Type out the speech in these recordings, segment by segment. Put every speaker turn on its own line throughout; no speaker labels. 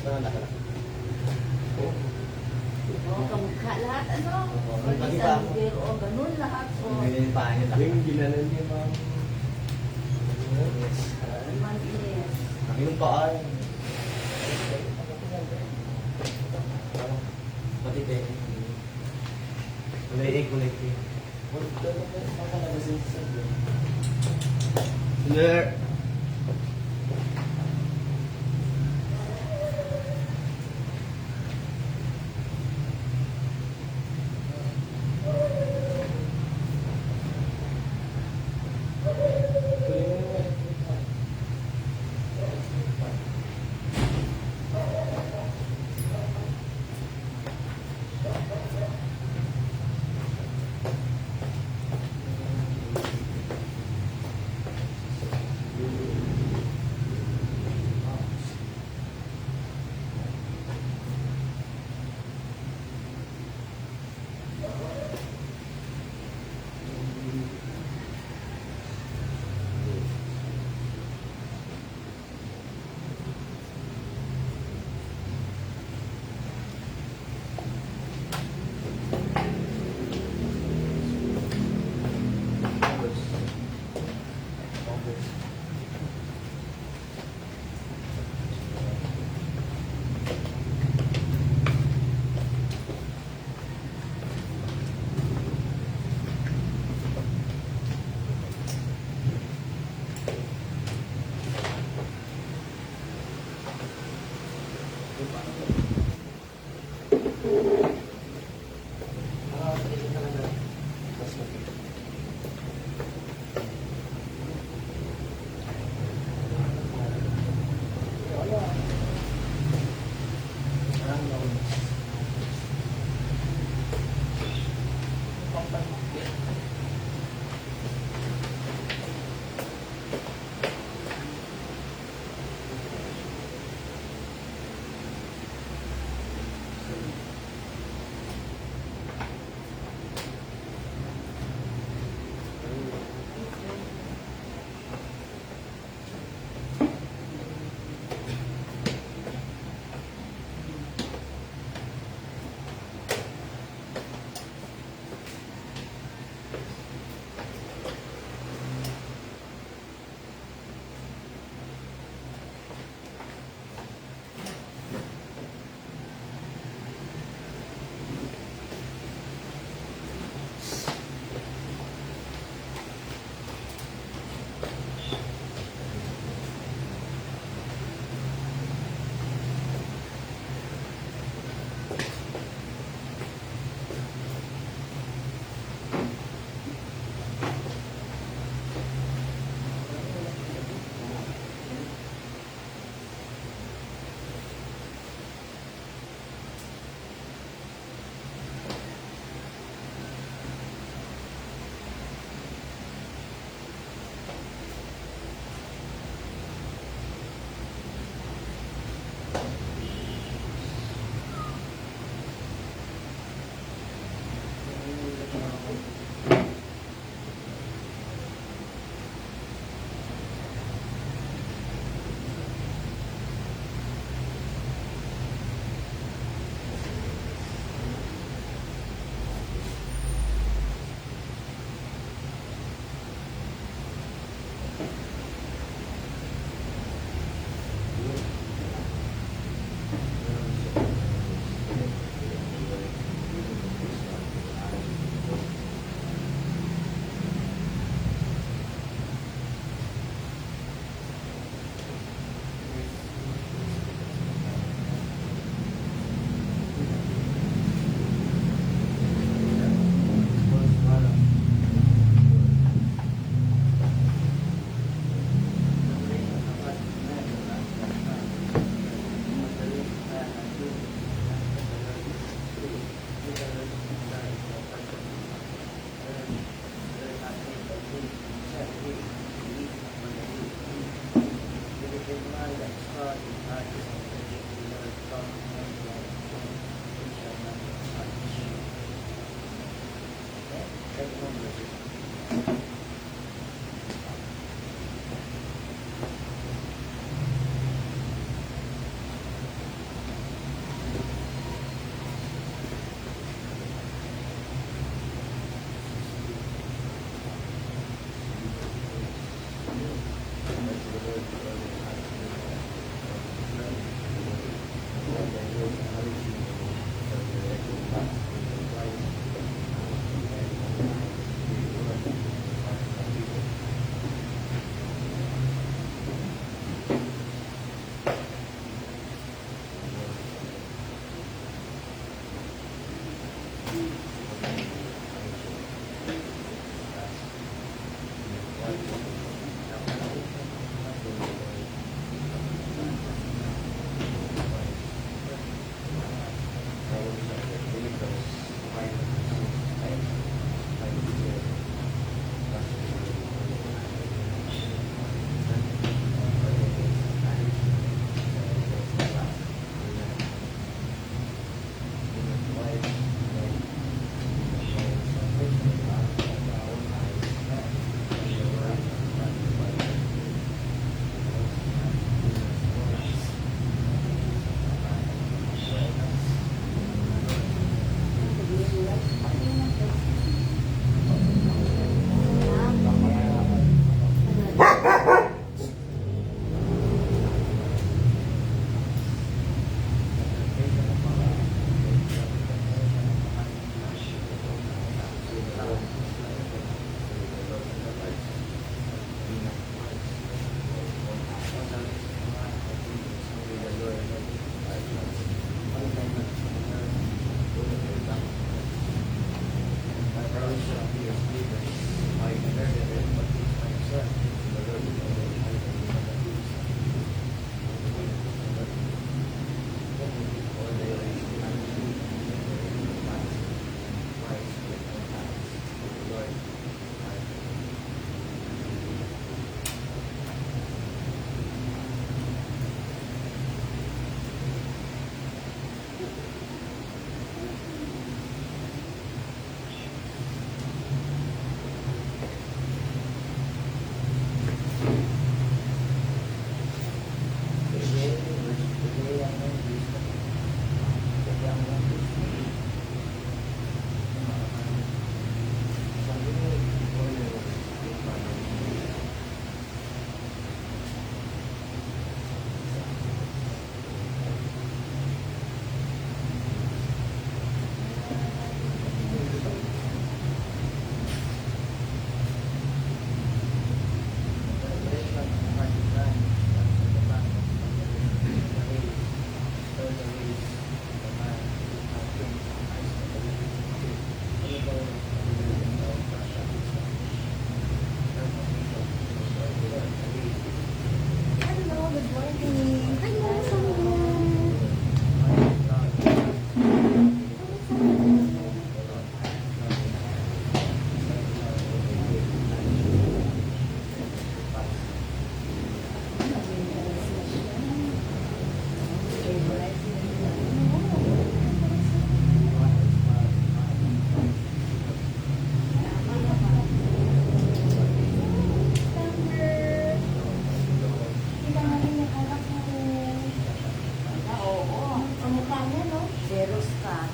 Oo, kamukha lahat, ano?
Oo,
Or
nakita
isang
ko.
biro, o ganun lahat. O,
Yung pangit lang.
Yung ginanan niya, ma'am.
man is.
Yung paa. Pati kayo. Kulay eh. Sir.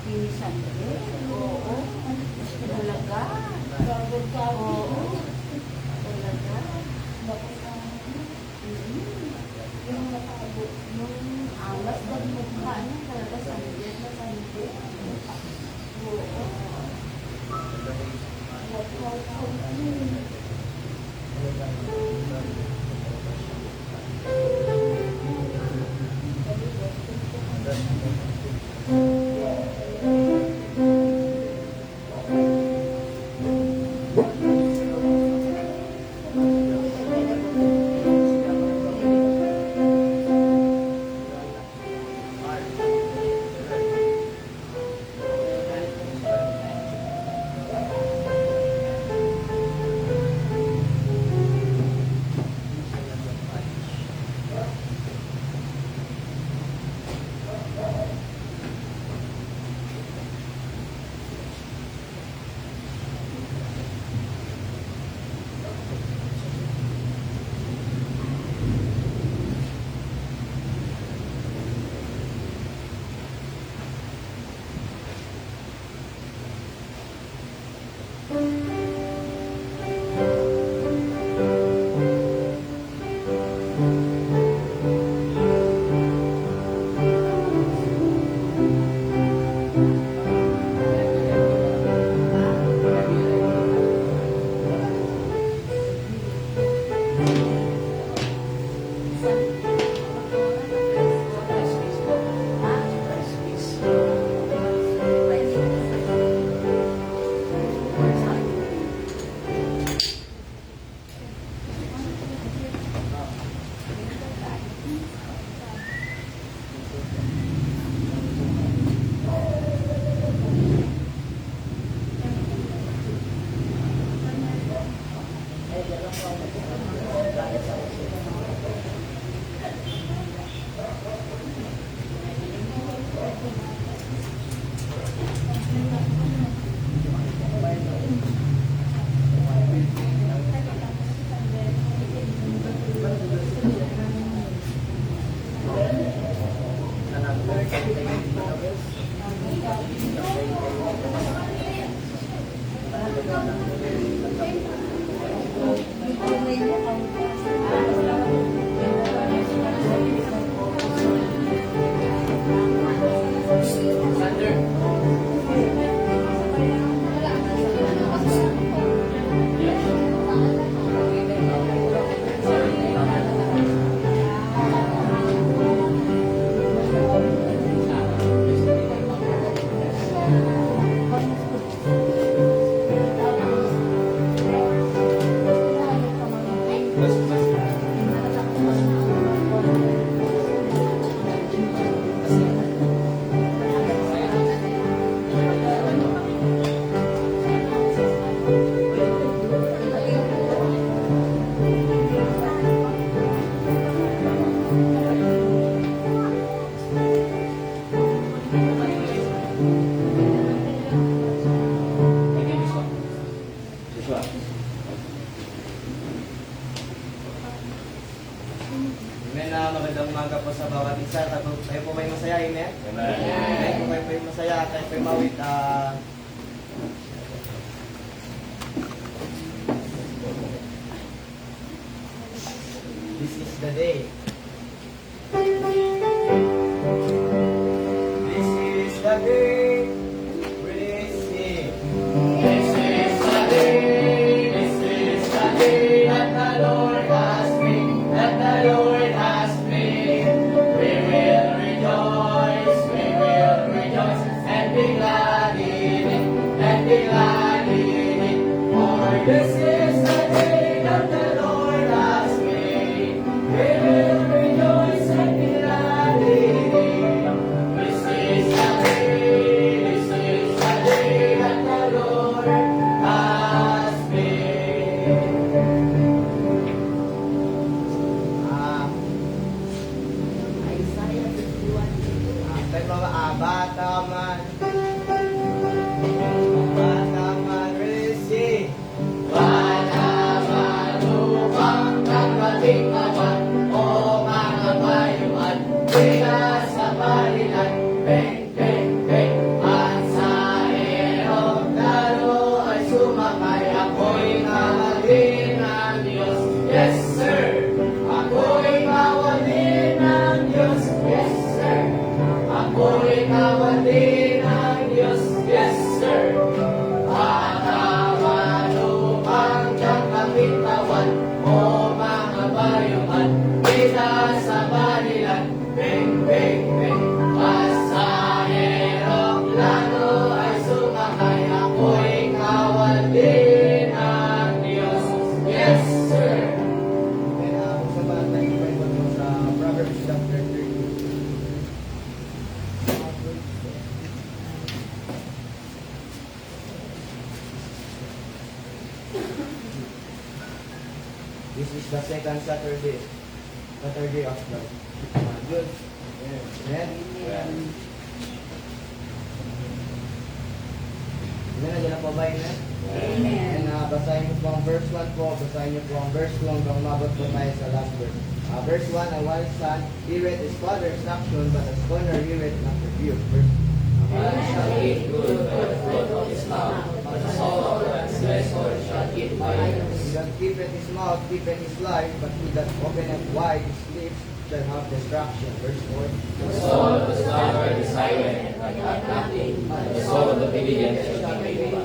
Pinisan eh. Oo. Talaga. Oo. Talaga. Yung alas ng mukha niya talaga sandet na sandet. Oo.
Amen na magandang umaga po sa bawat isa. Tayo po ba'y masaya? Amen? Tayo po ba'y masaya? Tayo po'y mawit. This is the day. This is the day. Receive. This is the day. This is the day that the Lord has made. That the Lord has made. We will rejoice. We will rejoice and be glad in it. And be glad in it. For this is the day that the Lord has made. We will rejoice and be glad in it. This is the day. This is the day that the Lord has made.
Isaiah 51.
Tayo mga bata man. Bata man, receive. Bata man, upang nagbating awan, o mga bayuan, bigas sa balilan, beng, beng, beng, at This is the second Saturday of the Good. Amen. Amen. Nandiyan na po ba yun?
Amen.
And basahin niyo po ang verse 1 po, basahin niyo po ang verse 2 hanggang umabot po tayo sa last verse. Verse 1, a wise son heareth his father's action, but a scorner heareth not rebuke. Verse
Man shall eat good by the fruit of his mouth, but the soul of the transgressor shall eat violence.
He that keepeth his mouth keepeth his life, but he that openeth wide his lips shall have destruction. Verse 4.
The soul of the sluggard is silent, and hath nothing, but the soul of the diligent shall be made.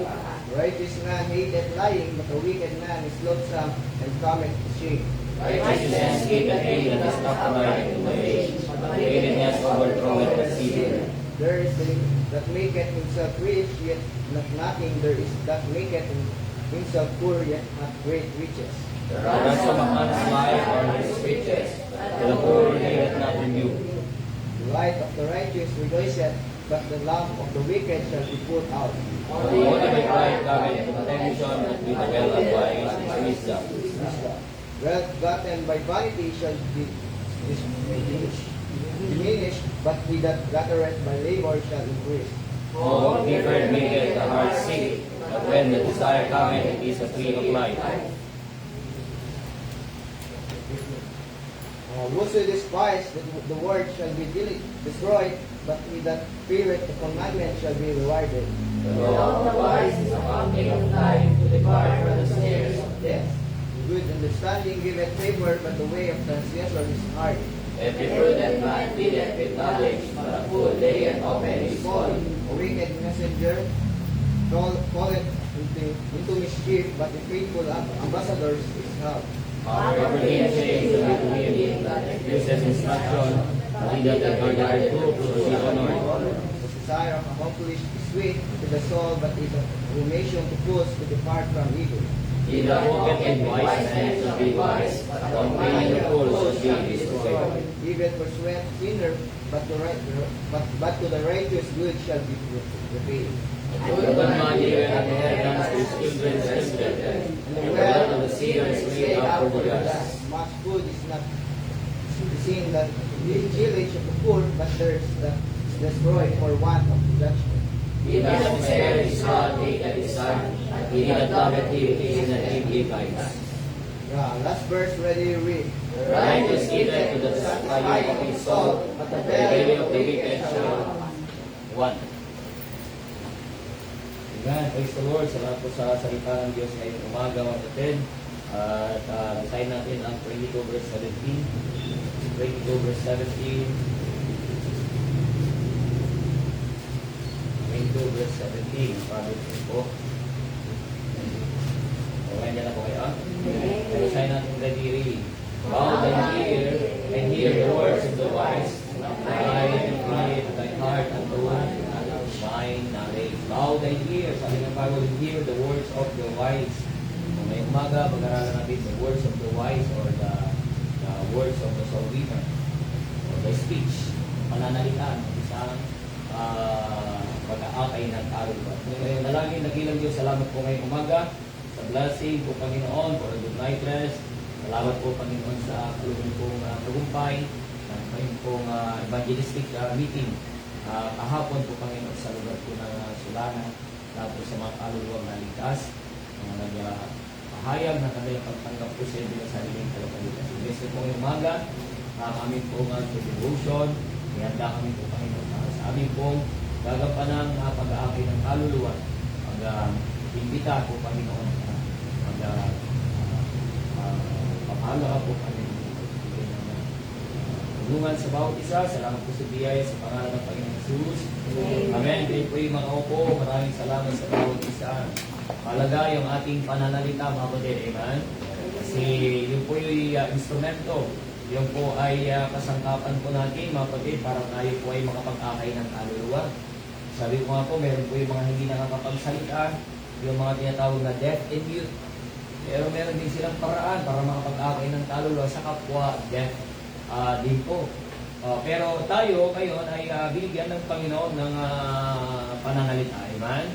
Righteous man hateth lying, but the wicked man is loathsome and cometh to shame.
Righteousness keepeth him that is upright in the way, but wickedness overthroweth the city.
There is the that maketh himself rich, yet not nothing. There is that maketh himself poor, yet not great riches.
The ransom of man's life are his riches, but the poor heareth not rebuke.
The light of the righteous rejoiceth, but the lamp of the wicked shall be put out.
The only by pride cometh contention, but with the well of wise is wisdom.
Wealth gotten by vanity shall be diminished, but he that gathereth by labor shall increase.
Hope deferred maketh the heart sick, but when the desire cometh, it is a tree of life.
Whoso despise the word shall be destroyed, but he that feareth the commandment shall be rewarded.
The law of the wise is a fountain of life, to depart from the snares of death.
Good understanding giveth favor, but the way of transgressor is hard.
Every prudent man dealeth with knowledge, but a fool layeth open his folly.
A wicked messenger calleth into mischief, but the faithful ambassadors is help.
However, he says to him that refuses instruction, but he that regardeth reproof shall be honored.
The desire of accomplished is sweet to the soul, but it is rumination to fools to depart from evil.
He that walketh in wise men shall be wise, but complaining the fool shall be destroyed.
Even persuade sinner, but to the righteous good shall be repaid.
The good man giveth an inheritance to his children's children, and the wealth of the sinner is laid up for the just.
Much food is not seen that the tillage of the poor, but there is that destroyed for want of judgment.
He that despaireth his rod hateth his son, and he that loveth him is that him he bites.
Last verse, ready to read.
The righteous eateth to the satisfying of his soul, but the belly of the wicked shall want. Amen. Praise the Lord. Salamat po sa salita ng Diyos ngayong umaga, mga kapatid. At basahin natin ang 22 verse 17. 22 verse 17. 22 verse 17. Sabi po. Okay, dyan na po kayo. Basahin natin ready reading. Bow thine ear and hear the words of the wise. Apply and incline thy heart unto mine knowledge. Bow thine ear. Sabi ng Bible, hear the words of the wise. Kung may umaga, pag-aralan natin the words of the wise or the words of the soul winner or the speech. Pananalitan. Isang pag-aakay ng kaluluwa. Ngayon, nalaging nagilang Diyos, salamat po ngayong umaga sa blessing po Panginoon for a good night rest. Salamat po Panginoon sa kaluluwa pong tagumpay ng ngayon pong evangelistic meeting. Kahapon po Panginoon sa lugar po ng Sulana, lahat po sa mga kaluluwang naligtas, mga nagpahayag na kanilang pagtanggap po sa iyo sa sariling kalapalitan. So, blessed po ngayong umaga, kami po ng devotion, ihanda kami po Panginoon sa amin pong gagampanan na pag-aakay ng kaluluwa, mag-imbita po Panginoon, papalo ka po Panginoon. Tulungan sa bawat isa, salamat po sa biyaya sa pangalan ng Panginoon Jesus. Amen. Kayo po yung mga upo, maraming salamat sa bawat isa. Malaga yung ating pananalita mga kapatid, amen. Kasi yun po yung instrumento, yun po ay kasangkapan po natin mga kapatid para tayo po ay makapag-akay ng kaluluwa. Sabi ko nga po, meron po yung mga hindi nakakapagsalita, yung mga tinatawag na deaf and mute. Pero meron din silang paraan para makapag-akay ng kaluluwa sa kapwa deaf din po. Pero tayo ngayon ay binigyan ng Panginoon ng pananalita. Amen?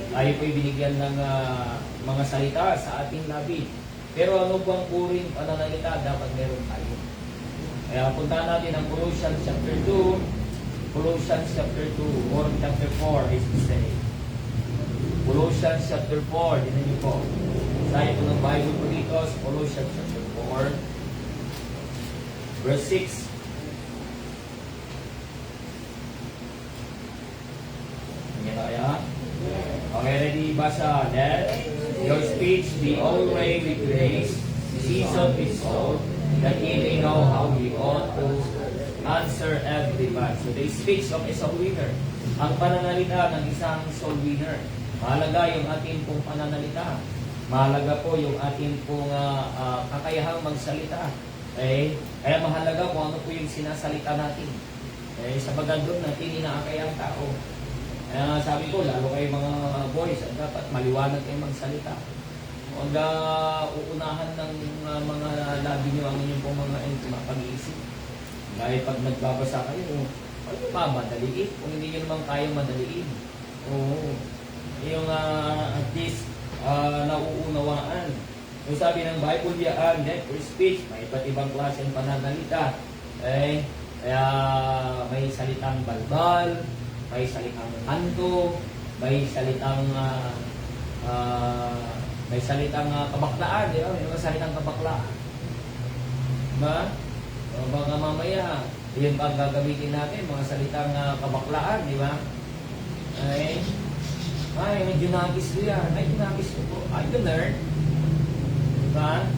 Tayo po ay binigyan ng mga salita sa ating labi. Pero ano bang uring pananalita dapat meron tayo? Kaya punta natin ang Colossians chapter 2, Colossians chapter 2, or chapter 4, as we say. Colossians chapter 4, tinan niyo po. Tayo po ng Bible po dito sa Colossians chapter 4, verse 6. Yan na kaya? Okay, ready? Basa. That your speech be always with grace, seasoned with salt, that ye may know how ye ought to answer everyone. So they speaks of a soul winner. Ang pananalita ng isang soul winner. Mahalaga yung ating pong pananalita. Mahalaga po yung ating pong kakayahang magsalita. Okay? Kaya mahalaga kung ano po yung sinasalita natin. Okay? Sa bagay doon natin inaakay ang tao. Kaya sabi ko, lalo kayo mga boys, dapat maliwanag kayo magsalita. Huwag uunahan ng mga labi nyo ang inyong pong mga pag-iisip. Dahil pag nagbabasa kayo, ano ba madaliin? Kung hindi nyo naman kayang madaliin. Oo. Yung at least nauunawaan. Yung sabi ng Bible yaan, let your speech, may iba't ibang klaseng pananalita. Okay? Kaya may salitang balbal, may salitang kanto, may salitang kabaklaan, di ba? May mga salitang kabaklaan. Diba? O baka mamaya, yun pa ang gagamitin natin, mga salitang kabaklaan, di ba? Ay, medyo nagis ko yan. Ay, nagis ko po. I can learn. Diba?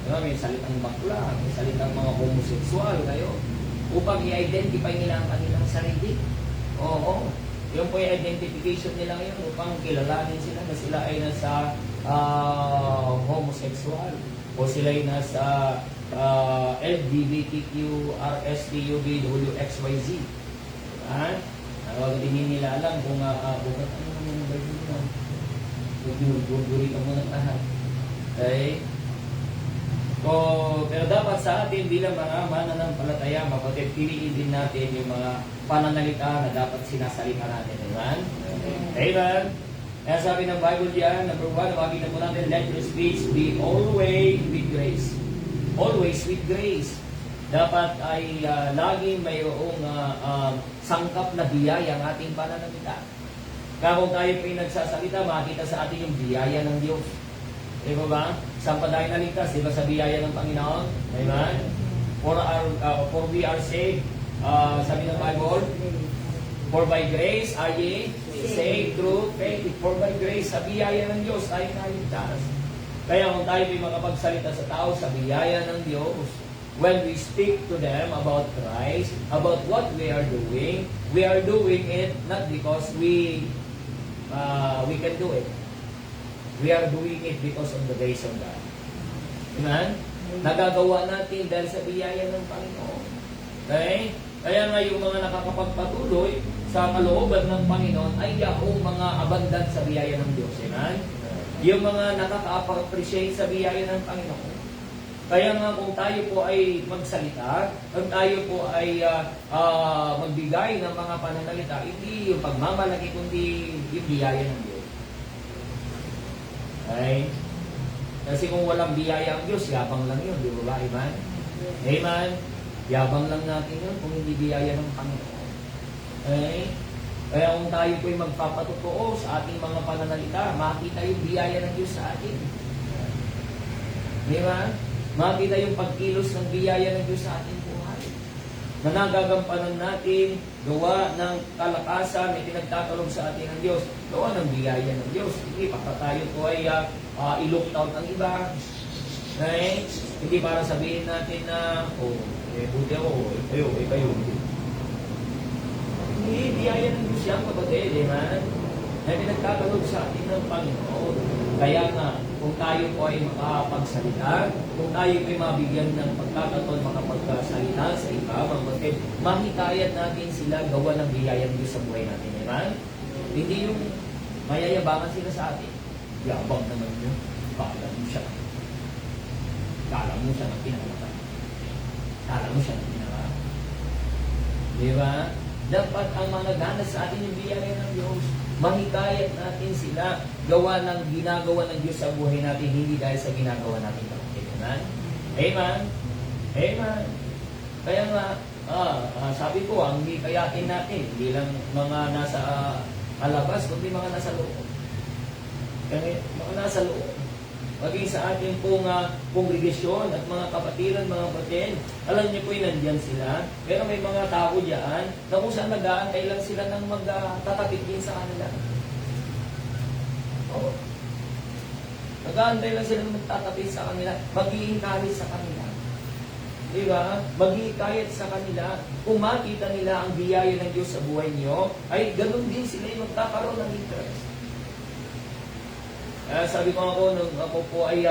Diba? May salitang bakla, may salitang mga homosexual kayo. Upang i-identify nila ang kanilang sarili. Oo. Yung po yung identification nila ngayon upang kilalanin sila na sila ay nasa homosexual o sila ay nasa LGBTQ, RSTUVWXYZ. Diba? Huwag din nila alam kung bukat ano naman ang Bible nila. Guguri ka muna lahat. Okay? Pero dapat sa atin bilang mga mananampalataya, mapatid, piliin din natin yung mga pananalita na dapat sinasalita natin. Amen? Amen? Kaya sabi ng Bible diyan, number 1, makikita po natin, let your speech be always with grace. Always with grace. Dapat ay laging mayroong sangkap na biyaya ang ating pananalita. Kaya kung tayo po yung nagsasalita, makikita sa atin yung biyaya ng Diyos. Di ba ba? Saan pa tayo naligtas? Di ba sa biyaya ng Panginoon? Amen? For we are saved, sabi ng Bible, for by grace are ye saved through faith. For by grace, sa biyaya ng Diyos, tayo naligtas. Kaya kung tayo ay makapagsalita sa tao sa biyaya ng Diyos, when we speak to them about Christ, about what we are doing it not because we can do it. We are doing it because of the grace of God. Amen? Nagagawa natin dahil sa biyaya ng Panginoon. Okay? Kaya nga yung mga nakakapagpatuloy sa kalooban ng Panginoon ay yung mga abundant sa biyaya ng Diyos. Amen? Yung mga nakaka-appreciate sa biyaya ng Panginoon. Kaya nga kung tayo po ay magsalita, kung tayo po ay magbigay ng mga pananalita, hindi yung pagmamalaki, kundi yung biyaya ng Diyos. Okay? Kasi kung walang biyaya ang Diyos, yabang lang yun, di ba? Amen? Amen? Yabang lang natin yun kung hindi biyaya ng Panginoon. Okay? Kaya kung tayo po ay magpapatotoo sa ating mga pananalita, makita yung biyaya ng Diyos sa atin. Di ba? Makita yung pagkilos ng biyaya ng Diyos sa ating buhay. Na nagagampanan natin, gawa ng kalakasan, may pinagtatalog sa atin ng Diyos, gawa ng biyaya ng Diyos. Hindi, baka tayo po ay i-look out ang iba. Okay? Hindi para sabihin natin na, buti ako, kayo. Hindi, biyaya ng Diyos yan, kapatid, man. Na pinagtatalog sa atin ng Panginoon. Kaya nga, kung tayo po ay makapagsalita, kung tayo po ay mabigyan ng pagkakataon makapagsalita sa iba, mga mahitayan natin sila gawa ng biyaya ng Diyos sa buhay natin. Amen? Hindi yung mayayabangan sila sa atin. Yabang naman yun. Kala mo siya ng pinakamatay. Kala mo siya ng pinakamatay. Di ba? Dapat ang mga nagana sa atin yung biyaya ng Diyos. mahikayat natin sila gawa ng ginagawa ng Diyos sa buhay natin, hindi dahil sa ginagawa natin kapatid. Amen? Amen? Amen? Kaya nga, sabi ko, ang hikayatin natin, hindi lang mga nasa alabas, kundi mga nasa loob. Kaya mga nasa loob. Maging sa ating pong kongregasyon at mga kapatiran, mga kapatid, alam niyo po nandyan sila. Pero may mga tao diyan na kung saan nag-aantay lang sila ng magtatapit din sa kanila. Oo. Nag-aantay lang sila ng magtatapit sa kanila, mag-i-encourage sa kanila. Diba? Mag-i-kayat sa kanila. Kung makita nila ang biyaya ng Diyos sa buhay niyo, ay ganun din sila yung magkakaroon ng interest. Sabi ko nung ako po ay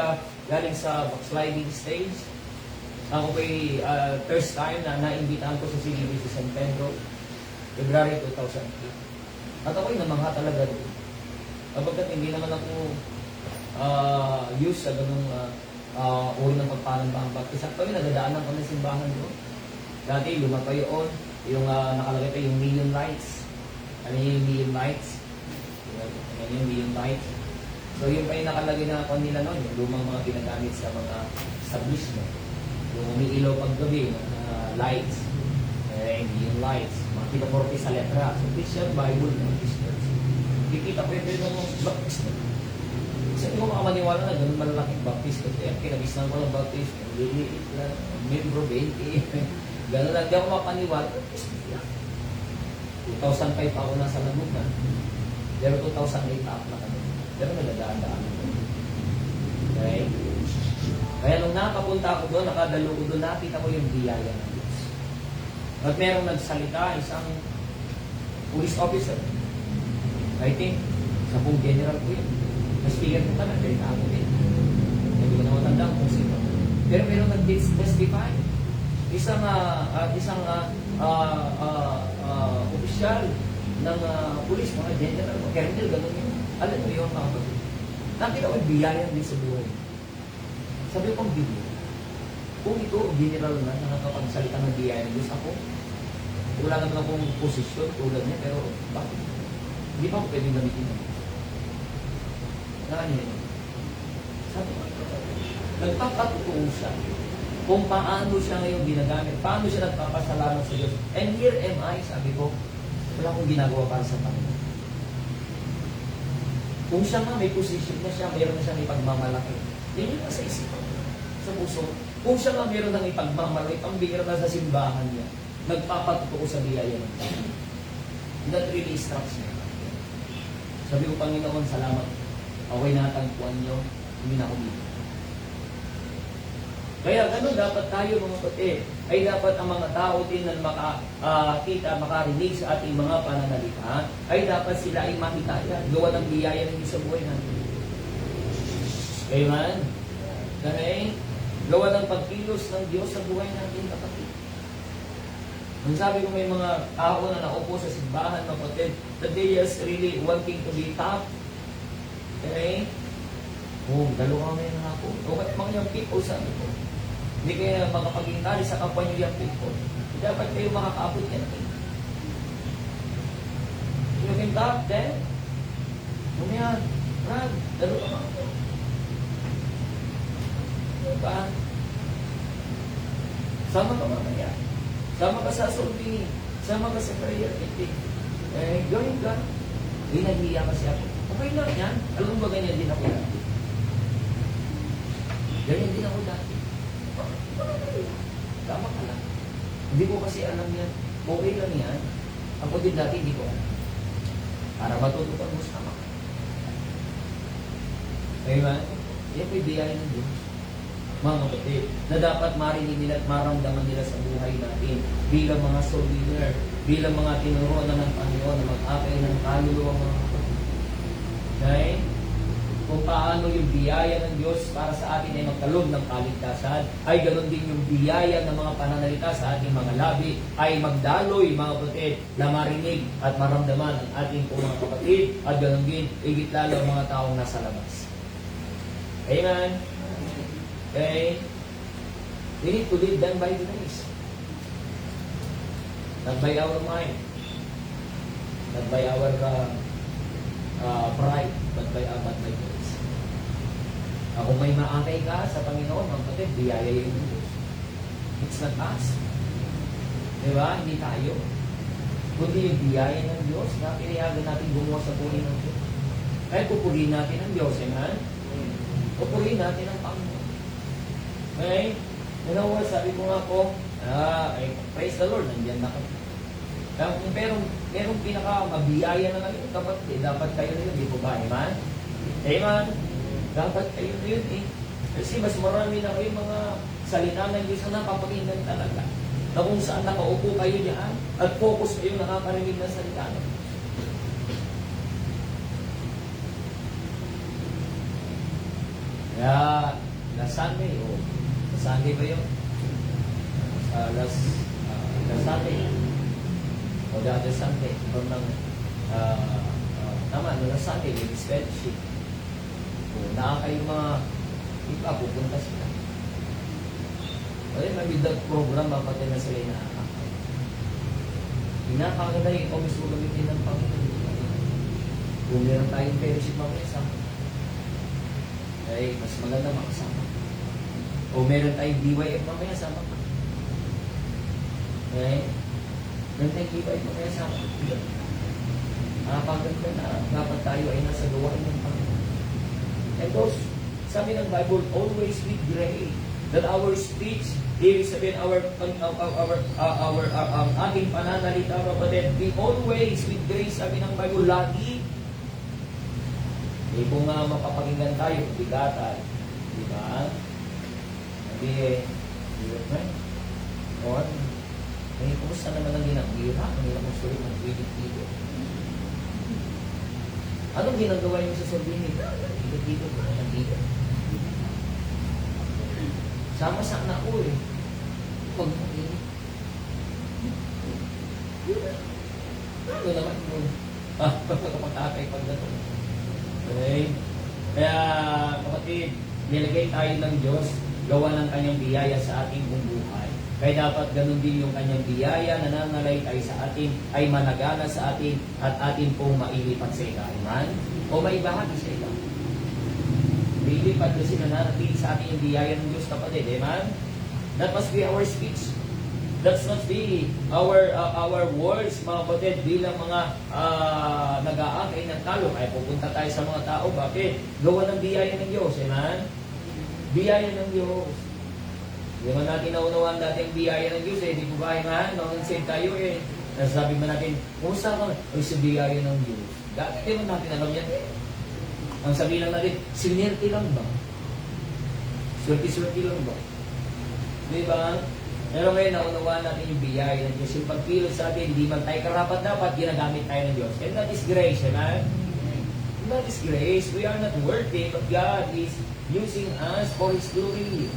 galing sa backsliding stage. Ako po ay first time na naimbitahan ko sa CDB sa San Pedro, February 2008. At ako ay namangha talaga doon. Kapagkat hindi naman ako used sa ganung uri ng pagpanambang baptist. At kami nagadaanan ko ng simbahan doon. Dati luma pa yun, yung nakalagay pa yung million lights. Ano yung million lights? Ano yung million lights? So yung pa yung nakalagay na ako nila noon, yung lumang mga ginagamit sa mga establishment. Yung umiilaw paggabi, lights. Yung lights, mga kinaporte sa letra. So Christian Bible, mga Christians. Kikita ko yung mga baptist. Kasi hindi ko makamaniwala na ganun malalaking baptist. Kasi kinabisnan ko ng baptist, liliit lang, membro 20. Ganun lang, hindi ako makapaniwala. 2005 pa ako nasa Lamunan. Pero 2008 pa ako na kami. Pero nagdaan-daan. Okay? Kaya nung nakapunta ako doon, nakadalo ko doon, nakita ko yung biyaya ng Diyos. At merong nagsalita, isang police officer. I think, sa pong general ko yun. Mas-speaker ko ka na, dahil ako din. Hindi ko na matandaan kung sino. Pero merong nag-testify. Isang opisyal ng police, mga general, mga colonel, gano'n yun. Alam mo yun, mga kapatid. Nakita ko yung biyaya din sa buhay. Sabi ko, biyaya. Kung ito, general na, nakakapagsalita ng biyaya ng Diyos ako, wala naman akong posisyon tulad niya, pero bakit? Hindi pa ako pwedeng gamitin niya. Nakanya yun. Sabi ko, nagpapatutuo siya kung paano siya ngayon ginagamit, paano siya nagpapasalamat sa Diyos. And here am I, sabi ko, wala akong ginagawa para sa Panginoon. Kung siya nga may position na siya, mayroon na siya may pagmamalaki. Yan yung nasa isip ko, sa puso. Kung siya nga mayroon ng ipagmamalaki, pambira na sa simbahan niya, nagpapatuto sa biyaya ng Panginoon. That really instructs me. Sabi ko, Panginoon, salamat. Okay natagpuan niyo, hindi na ako dito. Kaya gano'n dapat tayo mga kapatid, ay dapat ang mga tao din na makakita, makarinig sa ating mga pananalita, ay dapat sila ay mahikaya, gawa ng biyaya ng Diyos sa buhay natin. Amen? Okay? Gawa ng pagkilos ng Diyos sa buhay natin, kapatid. Ang sabi ko may mga tao na naupo sa simbahan, kapatid, that they is really wanting to be top. Okay? Dalawa kami na ako. Okay, mga young people, sabi ko. Hindi kayo makapag-intali sa kapwa nyo young people. Dapat kayo makakaabot yan. You can top, then, bumiyan, Brad, dalawa ka ako. Diba? Sama ka mamaya. Sama ka sa sulbi. Sama ka sa prayer meeting. Gawin ka. Hindi naghiya kasi ako. Okay lang yan. Alam mo ba ganyan din ako dati? Ganyan din ako dati. Tama ka lang. Hindi ko kasi alam yan. Okay lang yan. Ako din dati hindi ko alam. Para matutupan mo sa ka. Amen? Yan po'y biyaya ng Diyos. Mga kapatid, na dapat marinig nila at maramdaman nila sa buhay natin bilang mga soul winner, bilang mga tinuruan ng Panginoon na mag-akay ng kaluluwa mga kapatid. Okay? Kung paano yung biyaya ng Diyos para sa atin ay magkaloob ng kaligtasan, ay ganoon din yung biyaya ng mga pananalita sa ating mga labi ay magdaloy, mga kapatid, na marinig at maramdaman ang ating mga kapatid at ganoon din, higit lalo ang mga taong nasa labas. Amen? Okay? We need to live them by grace. Not by our mind. Not by our pride, but by grace. Kung may maakay ka sa Panginoon, mga kapatid, biyaya yung Diyos. It's not us. Diba? Hindi tayo. Kundi yung biyaya ng Diyos na pinayagan natin gumawa sa buhay ng Diyos. Kaya pupurihin natin ang Diyos, amen? Pupurihin natin ang Panginoon. Okay? You know what? Sabi mo nga po, praise the Lord, nandiyan na kayo. Pero merong pinaka-mabiyaya na ngayon, dapat kayo na yun, di po ba? Amen? Amen? Dapat kayo na yun eh. Kasi mas marami na kayo mga salita ng Diyos na napapakinggan talaga. Na kung saan nakaupo kayo diyan at focus kayo nakakarinig ng salita ng Diyos. Kaya, last Sunday, last Sunday ba yun? Last Sunday, o the other Sunday, from ng, last Sunday, with spreadsheet. Nakakayo mga iba, pupunta sila. May bidang program, mapatay na sila inaakakay. Inakakaganda yung ikaw mismo gamitin ng Panginoon. Kung meron tayong fellowship mamaya sa ay mas maganda makasama. O meron tayong DYF mamaya sama ka. Okay? Meron tayong DYF mamaya sama ka. Nakapaganda na dapat tayo ay nasa gawain ng Panginoon. And those, sabi ng Bible, always with grace, that our speech, ibig sabihin our ating pananalita, kapatid, be always with grace, sabi ng Bible, lagi. Kung mapapakinggan tayo, bigatan, di ba? Hindi or, kumusta naman ang ginagawa? Ang ginagawa sulit ng pwede-pwede. Anong ginagawa niyo sa sorbihin? Dito, dito. Sama-sama ako eh. Huwag mo ini. Ano naman mo? Pagkakapagkakay pagdato. Okay? Kaya, kapatid, nilagay tayo ng Diyos, gawa ng kanyang biyaya sa ating buong buhay. Kaya dapat ganun din yung kanyang biyaya na nananalaytay sa atin, ay managana sa atin, at atin pong mailipat sa ilaman o maibahagi sa ilaman. Mailipat kasi nananatili sa atin yung biyaya ng Diyos, kapatid. Amen? That must be our speech. That must be our words, mga kapatid, bilang mga nag-aakay ng talo. Kaya pupunta tayo sa mga tao. Bakit? Gawa ng biyaya ng Diyos. Amen? Biyaya ng Diyos. Hindi man natin naunawaan dati ang biyaya ng Diyos. Di po ba, amen? Nung save tayo nasasabi man natin, kumusta ka? Ay, sa biyaya ng Diyos. Dati di man natin alam yan. Ang sabihin lang natin, sinerte lang ba? Swerte-swerte lang ba? Di ba? Pero ngayon, naunawaan natin yung biyaya ng Diyos. Yung pagpilot sa atin, hindi man tayo karapat dapat, ginagamit tayo ng Diyos. And that is grace, amen? And that is grace. We are not worthy, but God is using us for His glory.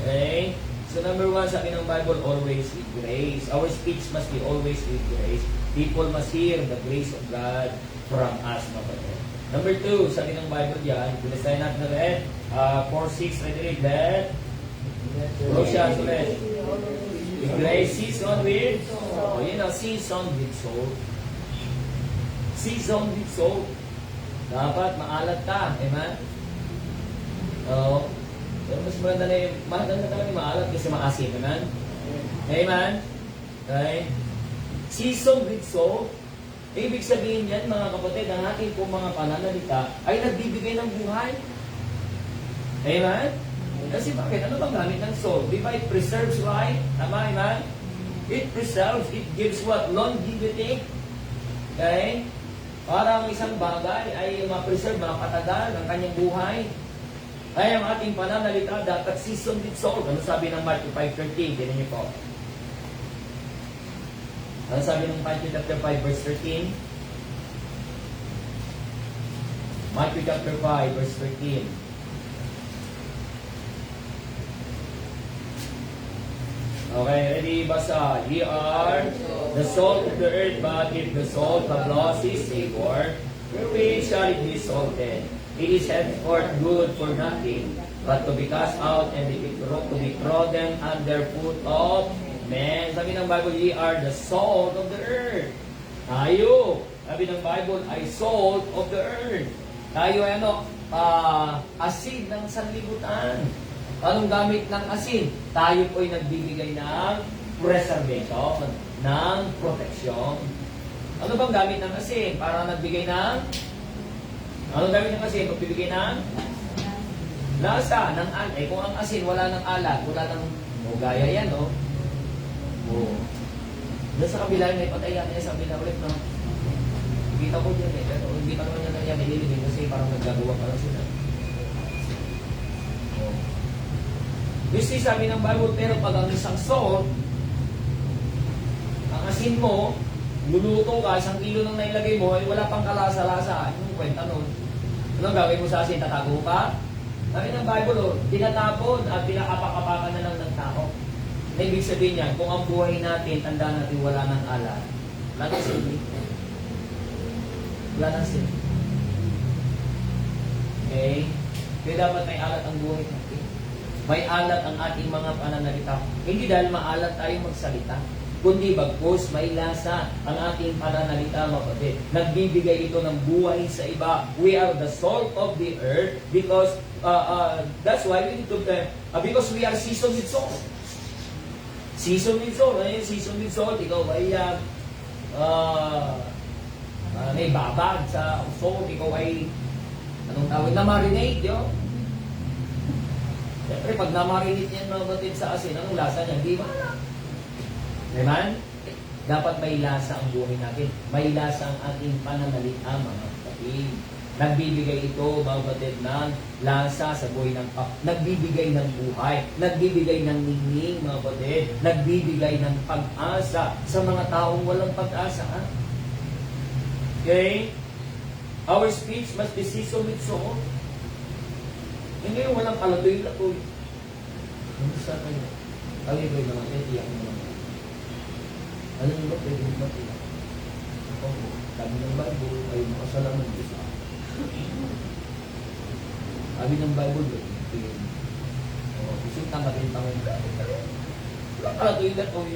Okay? So number 1, sabi ng Bible, always with grace. Our speech must be always with grace. People must hear the grace of God from us, mga kapatid. Number 2, sabi ng Bible dyan, bilisan natin na rin, 4:6, read that. Colossians ulit. With grace, seasoned with salt. Seasoned with salt. Seasoned with salt. Dapat maalat ka, amen? Pero mas maganda na talaga maalat kasi maasim, amen? Amen? Okay? Seasoned with salt. Ibig sabihin yan, mga kapatid, ang ating pong mga pananalita ay nagbibigay ng buhay. Amen? Kasi bakit? Ano bang gamit ng salt? Di ba it preserves life? Tama, amen? It preserves, it gives what? Longevity. Okay? Para ang isang bagay ay ma-preserve, mapatagal ang kanyang buhay. Kaya ang ating pananalita dapat seasoned with salt. Ano sabi ng Matthew 5:13? Tignan niyo po. Ano sabi ng Matthew chapter 5 verse 13? Matthew chapter 5 verse 13. Okay, ready? Basa. Ye are the salt of the earth, but if the salt have lost its savor, wherewith shall it be salted? It is henceforth good for nothing, but to be cast out and to be trodden under foot of men. Sabi ng Bible, ye are the salt of the earth. Tayo Sabi ng Bible ay salt of the earth. Tayo ay asin ng sanlibutan. Anong gamit ng asin? Tayo po ay nagbibigay ng preservation, ng protection. Ano bang gamit ng asin? Para nagbigay ng... Ano gamit ng asin? Magbibigay ng lasa, ng alat. Eh kung ang asin wala ng alat, wala ng... O gaya yan, no? O. Doon sa kabila, may patayan niya sa kabila ulit, no? Kita ko dyan eh. Pero hindi pa naman yan nililibing kasi parang naggagawa pa lang sila. O. You see, sabi ng Bible, pero pag ang isang salt, ang asin mo, luluto ka, 1 kilo nang nailagay mo, ay wala pang kalasa-lasa. Anong kwenta nun? Anong gagawin mo sa asin? Tatago ka? Sabi ng Bible, tinatapon at pinakapakapakan na lang ng tao. Na ibig sabihin niya, kung ang buhay natin, tanda natin wala ng alat. Wala ng silbi. Wala ng silbi. Okay? Kaya dapat may alat ang buhay natin. May alat ang ating mga pananalita. Hindi dahil maalat tayo magsalita, kundi bagkus may lasa ang ating pananalita, kapatid. Nagbibigay ito ng buhay sa iba. We are the salt of the earth because that's why we need to because we are seasoned with salt. Seasoned with salt. Ano yung seasoned with salt? Ikaw ay may babad sa salt. Ikaw ay anong tawag na marinate, yo? Siyempre, pag na-marinate yan mga batid sa asin, anong lasa niya? Di ba? Amen? Dapat may lasa ang buhay natin. May lasa ang ating pananalita, mga kapatid. Nagbibigay ito, mga batid, ng lasa sa buhay ng nagbibigay ng buhay. Nagbibigay ng ningning, mga batid. Nagbibigay ng pag-asa sa mga taong walang pag-asa. Ha? Okay? Our speech must be seasoned with salt. Hindi yung walang kalatoy-latoy. Ano sa kayo? Kaliboy naman, iyak mo naman. Alam mo ba, pwede mo ba iyak? Oo, sabi ng Bible, ay makasalaman Diyos ako. Sabi ng Bible, isang tanggalin tanggalin. Walang kalatoy-latoy.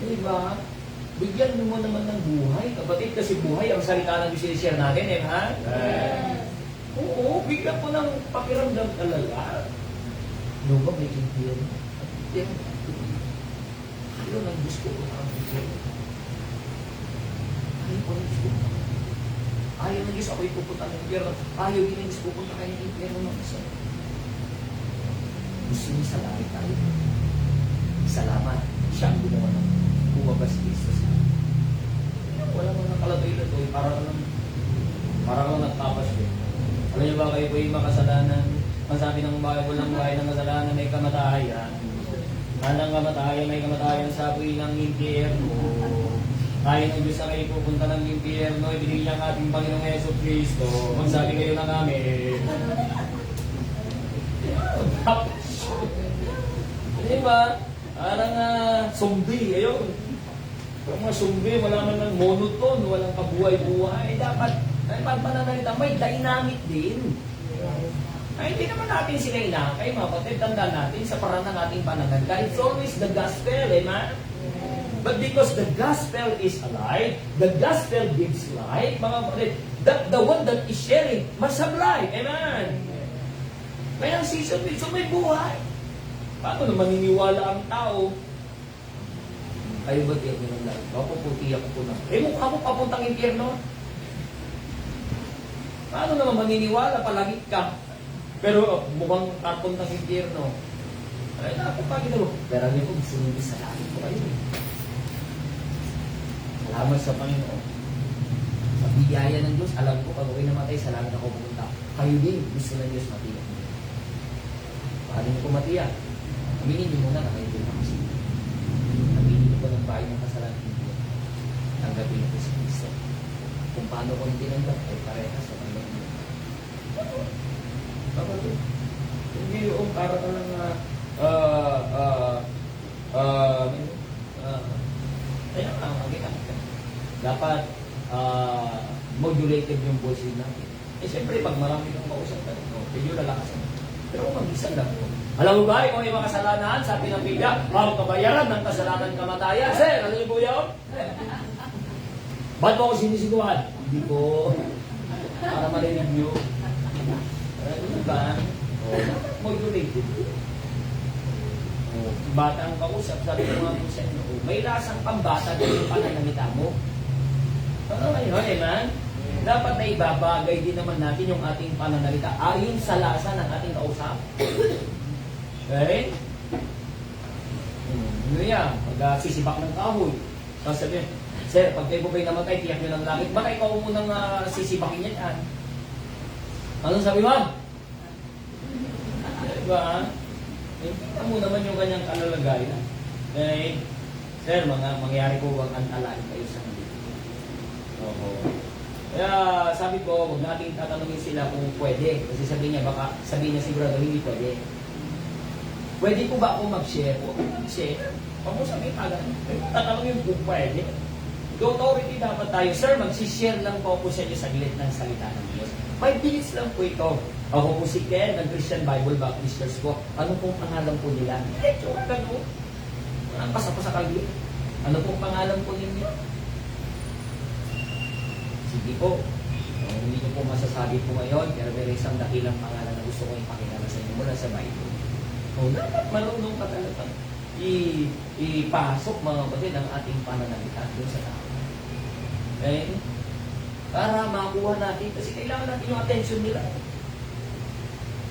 Diba? Bigyan mo naman ng buhay, kapatid, kasi buhay ang salita ng Diyos natin, eh, ha?
Yes.
Oo, bigyan po ng pakiramdam talaga. No ba, may impyerno? Ayaw ng Diyos ko ang impyerno. Ayaw ko ng Diyos ko. Ayaw ng Diyos, ako'y pupunta ng impyerno. Ayaw din ng Diyos pupunta kayo ng impyerno ng isa. Gusto niya salamat tayo. Salamat. Siya ang gumawa ng bumabas Jesus. Wala mo ng kalatoy-latoy. Para lang nagtapas din. Alam niyo ba kayo po yung makasalanan? Ang sabi ng Bible ng buhay ng kasalanan may kamatayan. Handang kamatayan, may kamatayan sa apoy ng impyerno. Ayaw ng Diyos na kayo pupunta ng impyerno, ibigay niya ang ating Panginoong Yeso Cristo. Magsabi kayo ng amin. Di ba? Parang zombie, ayun. Yung mga zombie, wala man ng monoton, walang kabuhay-buhay. Dapat, pananalita, may dynamic din. Ay, hindi naman natin sila inakay, mga kapatid. Tandaan natin sa paraan ng ating pananalita. It's always the gospel, amen? But because the gospel is alive, the gospel gives life, mga kapatid, the one that is sharing must have life, amen? Kaya ang season with so may buhay. Paano na maniniwala ang tao? Kayo ba tiyak nyo ng lahat? Papuputi ako po na. Mukha mo papuntang impyerno? Paano naman maniniwala? Palagit ka. Pero mukhang papuntang impyerno. Ay, naku pa ginawa. Pero niyo po, gusto nyo sa langit po kayo. Salamat sa Panginoon. Sa biyaya ng Diyos, alam ko, pag ako'y namatay, sa langit ako pumunta. Kayo din, gusto ng Diyos matiyak. Paano niyo po matiyak? Aminin niyo muna na kayo din ako siya. Aminin niyo po ng bahay ng kasalanan niyo. Tanggapin niyo po si Cristo. Kung paano ko hindi tinanggap, ay parehas sa Panginoon niyo. Kapatid, hindi yung para ka lang ayun ang ginamit. Dapat modulated yung boses natin. Eh siyempre, pag marami kang kausap ka, medyo lalakasan. Pero kung mag-isa lang po. Alam mo ba, kung yung mga kasalanan, sabi ng Biblia, ang kabayaran ng kasalanan kamatayan. Sir, alam niyo po yun? Ba't mo ako sinisiguan? Hindi ko. Para marinig nyo. Ano ba? Modulated. Bata ang kausap, sabi ko nga po sa inyo, may lasang pambata din yung pananamita mo. Ano ngayon, man? Dapat na ibabagay din naman natin yung ating pananalita ayon sa lasa ng ating kausap. Okay? Ano yan? Pag-sisibak ng kahoy. Tapos sabihin, sir, pag kayo ba'y namatay, tiyak nyo ng langit. Ba't ikaw munang sisibakin yan? Ano sabi mo? Diba? Kita mo naman yung kanyang kalalagayan. Okay? Sir, mangyayari ko huwag antalain kayo sa hindi. Oo. Kaya sabi ko, huwag natin tatanungin sila kung pwede. Kasi sabihin niya sigurado hindi pwede. Pwede po ba ako mag-share? Huwag mo mag-share. Huwag mo sabihin agad. Tatanungin kung pwede. The authority dapat tayo. Sir, mag-share lang po ako sa inyo saglit ng salita ng Diyos. 5 minutes lang po ito. Ako po si Ken, ng Christian Bible Baptist Church po. Ano pong pangalan po nila? Joke ka no? Pasa-pasa kagli. Ano pong pangalan po ninyo? Sige po. Hindi ko po masasabi po ngayon, pero may isang dakilang pangalan na gusto ko ipakilala sa inyo mula sa Bible. Dapat marunong ka talaga ipasok mga kapatid ang ating pananalita doon sa tao. Okay? Para makuha natin, kasi kailangan natin yung attention nila.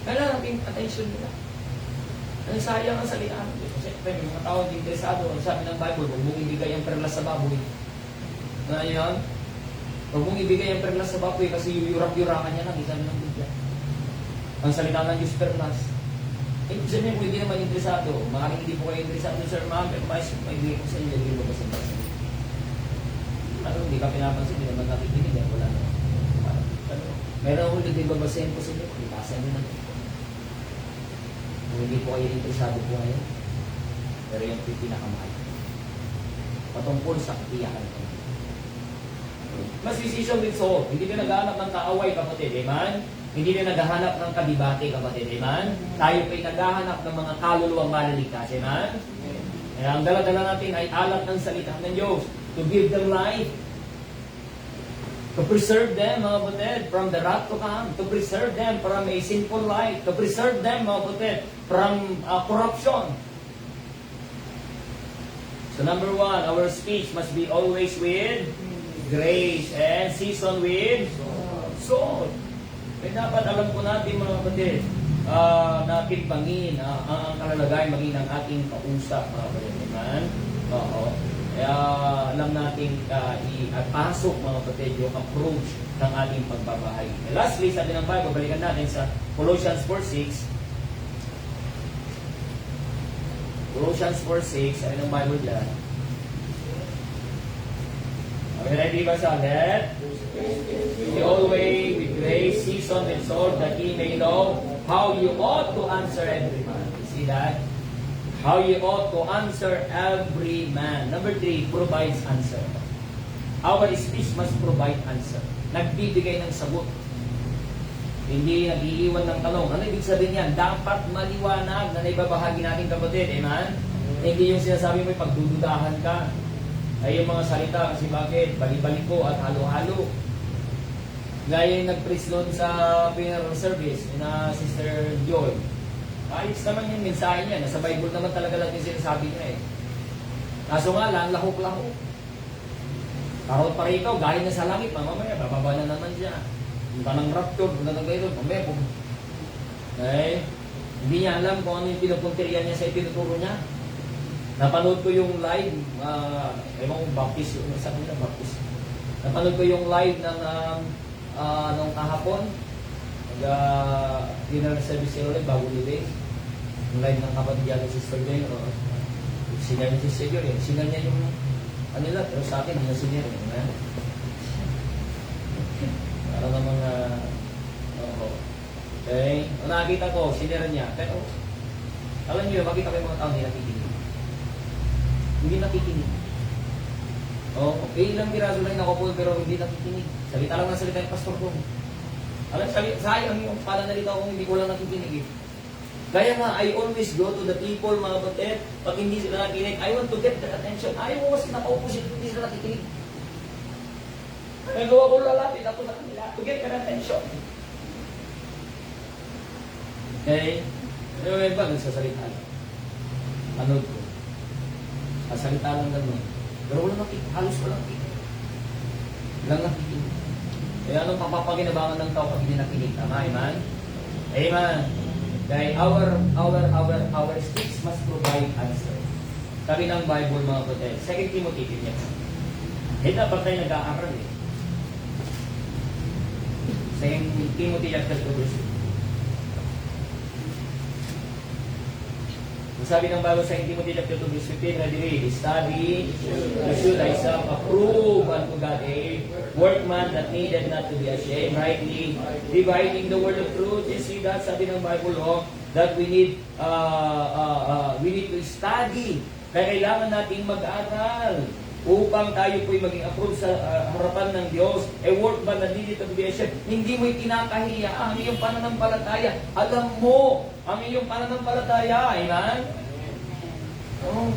Kailangan natin yung attention nila. Ang sayang ang salita ng Diyos. Kasi may mga tao hindi interesado. Ang sabi ng Bible, huwag mong ibigay ang perlas sa baboy. Na yan? Huwag mong ibigay ang perlas sa baboy kasi yuyurak-yurakan niya lang. Isa ng Biblia. Ang salita ng Diyos perlas. Ibig sabihin kung hindi naman interesado, maaaring hindi po kayo interesado, Sir Ma'am, pero may bigay ko sa inyo, hindi mo ba sa basa? Ano, hindi ka pinapansin, hindi naman nakikinig, wala na. Meron akong hindi babasahin ko sa inyo, ibasa nyo na. Kung hindi po kayo interesado po ngayon, pero yung pinakamahal. Patungkol sa katiyakan ko. Mas decision with soul. Hindi ka naghahanap ng kaaway, kapatid, amen? Hindi na naghahanap ng kadibate, kapatid, amen? Tayo pa'y naghahanap ng mga kaluluwang maliligtas, amen? Kaya ang dala-dala natin ay alat ng salita ng Diyos to give them life, to preserve them, mga kapatid, from the wrath to come, to preserve them from a sinful life, to preserve them, mga kapatid, from corruption. So number 1, our speech must be always with grace and seasoned with salt. Kaya dapat alam po natin mga kapatid, natin pangin ang kalalagay maging ng ating kausap mga kapatid. Amen? Oo. Kaya alam natin ipasok mga kapatid yung approach ng ating pagbabahay. And lastly, sa atin ng Bible, balikan natin sa Colossians 4:6. Colossians 4:6, sa atin ng Bible dyan. Okay, ready ba sa let? Be always with grace, seasoned with salt, that ye may know how you ought to answer every man. You see that? How you ought to answer every man. Number 3, provides answer. Our speech must provide answer. Nagbibigay ng sagot. Hindi nag-iiwan ng tanong. Ano ibig sabihin yan? Dapat maliwanag na naibabahagi natin kapatid. Amen? Hindi yung sinasabi mo pagdududahan ka. Ay yung mga salita kasi bakit? Bali-baliko at halo-halo. Gaya yung nag-preach doon sa funeral service na Sister Joy. Ayos naman yung mensahe niya. Nasa Bible naman talaga lang yung sinasabi niya eh. Kaso nga lang, lahok-lahok. Karot pa rito, galing na sa langit. Mamamaya, bababa na naman siya. Punta ng rapture, punta ng gayron. Mamaya, hindi niya alam kung ano yung pinupunterian niya sa itinuturo niya. Napanood ko yung live, ewan kong baptist, yung sabi na baptist. Napanood ko yung live ng nung kahapon, funeral service ulit, bago ulit. Yung live ng kapatid niya, Sister Joy, sinar niya si Sister Joy, sinar niya yung kanila, pero sa akin, yung sinar niya. Para ng mga, okay, nakakita ko, sinar niya, pero, alam niyo, makita ko yung mga tao hindi nakikinig. Hindi nakikinig. Okay, ilang piraso lang nakapul pero hindi nakikinig. Salita lang ng salita yung pastor ko. Alam, sayang yung pananalita ko hindi ko lang nakikinig eh. Kaya nga, I always go to the people, mga kapatid. Pag hindi sila nakikinig, I want to get their attention. Ayaw mo kasi nakaupo sila, hindi sila nakikinig. Nagawa ko lalapit ako sa kanila to get their attention. Okay? Yung iba, nagsasalita lang. Ano ko? Sasalita lang ganun. Pero wala nakikita. Halos wala nakikita. Walang nakikita. Kaya anong papapaginabangan ng tao pag hindi nakinig? Tama, amen? Amen. Kaya our speech must provide answer. Sabi ng Bible, mga kapatid, 2 Timothy, niya. Eh, dapat tayo nag-aaral eh. 2 Timothy chapter 2, verse 2. Sabi ng Bible sa Timothy chapter 2, verse 15, ready read, study, pursue thyself, approve unto God a workman that needed not to be ashamed, rightly dividing the word of truth. You see that? Sabi ng Bible, that we need to study. Kaya kailangan nating mag-aral upang tayo po'y maging approved sa harapan ng Diyos. A workman that needed to be ashamed. Hindi mo'y kinakahiya ang iyong pananampalataya. Alam mo ang iyong pananampalataya. Amen?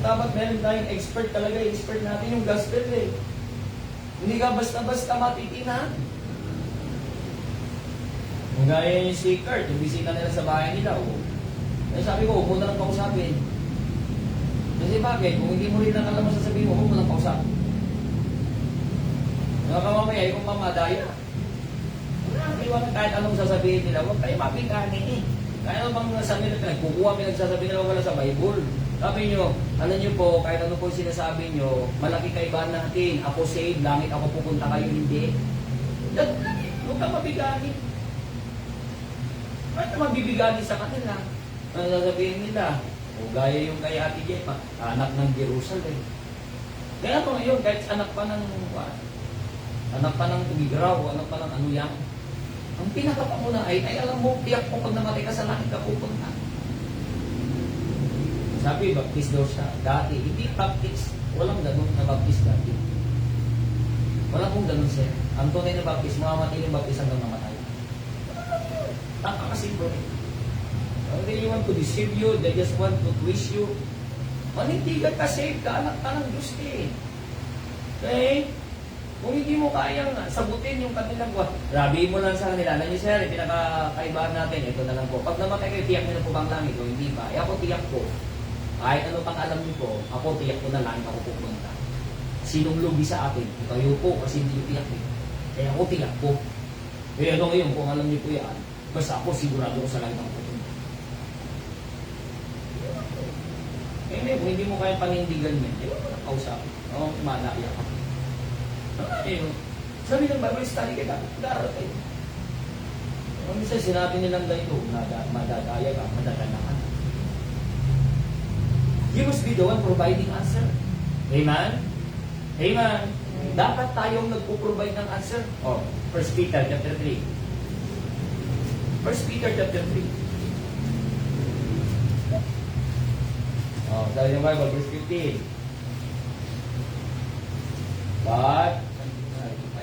Dapat meron tayong expert talaga. Expert natin yung gospel eh. Hindi ka basta-basta matitinan. Kung gaya yung si Kurt, yung bisita nila sa bahay nila, sabi ko, huwag mo na lang kausapin. Kasi bakit? Kung hindi mo rin lang alam mo sasabihin mo, huwag mo lang kausapin. Nakamamaya, kung mamadaya. Iwan kahit anong sasabihin nila, huwag tayo mapingkanin eh. Kaya ano bang sabi nila, kukuha may nagsasabi nila wala sa Bible. Sabi nyo, alam nyo po, kahit ano po sinasabi nyo, malaki kaibahan natin. Ako saved, langit ako pupunta kayo, hindi. Huwag ka mabiganin. Bakit ka mabibiganin sa kanila? Ano sasabihin nila? O gaya yung kay Ate Jepa, anak ng Jerusalem. Kaya po ngayon, kahit anak pa ng tumigraw, anak pa ng ano yan, ang pinakapamuna ay alam mo, tiyak po pag namatay ka sa langit ka pupunta. Sabi, baptist daw siya. Dati, hindi baptist. Walang ganun na baptist dati. Walang kong ganun siya. Ang tunay na baptist, mamamatay yung baptist hanggang namatay. Tangka kasi bro. They want to deceive you, they just want to twist you. Manindigan ka, save ka, anak ka ng Diyos eh. Okay? Kung hindi mo kayang sagutin yung kanilang rabi mo lang sa kanila. Alam niyo sir, pinakakaibahan natin, ito na lang po. Pag namatay kayo, tiyak nyo na po bang langit o hindi ba? Eh ako tiyak ko. Kahit ano pang alam niyo po, ako tiyak ko na langit ako pupunta. Sinong lugi sa akin? Kayo po, kasi hindi yung tiyak eh. Kaya ako tiyak ko. Eh ano ngayon, kung alam niyo po yan, basta ako sigurado ko sa langit ako pupunta. Eh kung hindi mo kaya panindigan yan, di ba mo nakausapin? Oo, manaya ka. Sabi ng Bible, study ka dapat mag-aaral kayo. Kung minsan sinabi nilang ganito, madadaya ka, madadala ka. You must be the one providing answer. Amen? Amen? Dapat tayong nagpo-provide ng answer. 1 Peter chapter 3. 1 Peter chapter 3. Sabi ng Bible, verse 15. But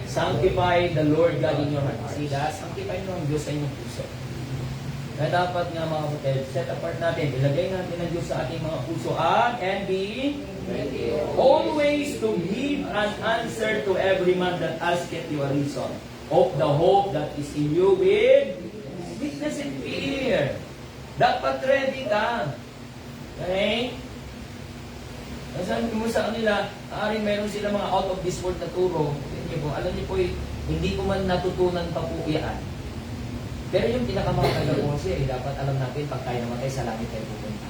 sanctify the Lord God in your heart. See that? Sanctify mo ang Diyos sa inyong puso. Kaya dapat nga mga kapatid, set apart natin, ilagay natin ang Diyos sa ating mga puso and be always to give an answer to every man that asketh you a reason of the hope that is in you with meekness and fear. Dapat ready ka. Okay? Sabi mo sa kanila, meron sila mga out of this world na turo. Alam niyo po, hindi ko man natutunan pa po yan. Pero yung pinakamahalaga po kasi, dapat alam natin pag tayo namatay sa langit tayo pupunta.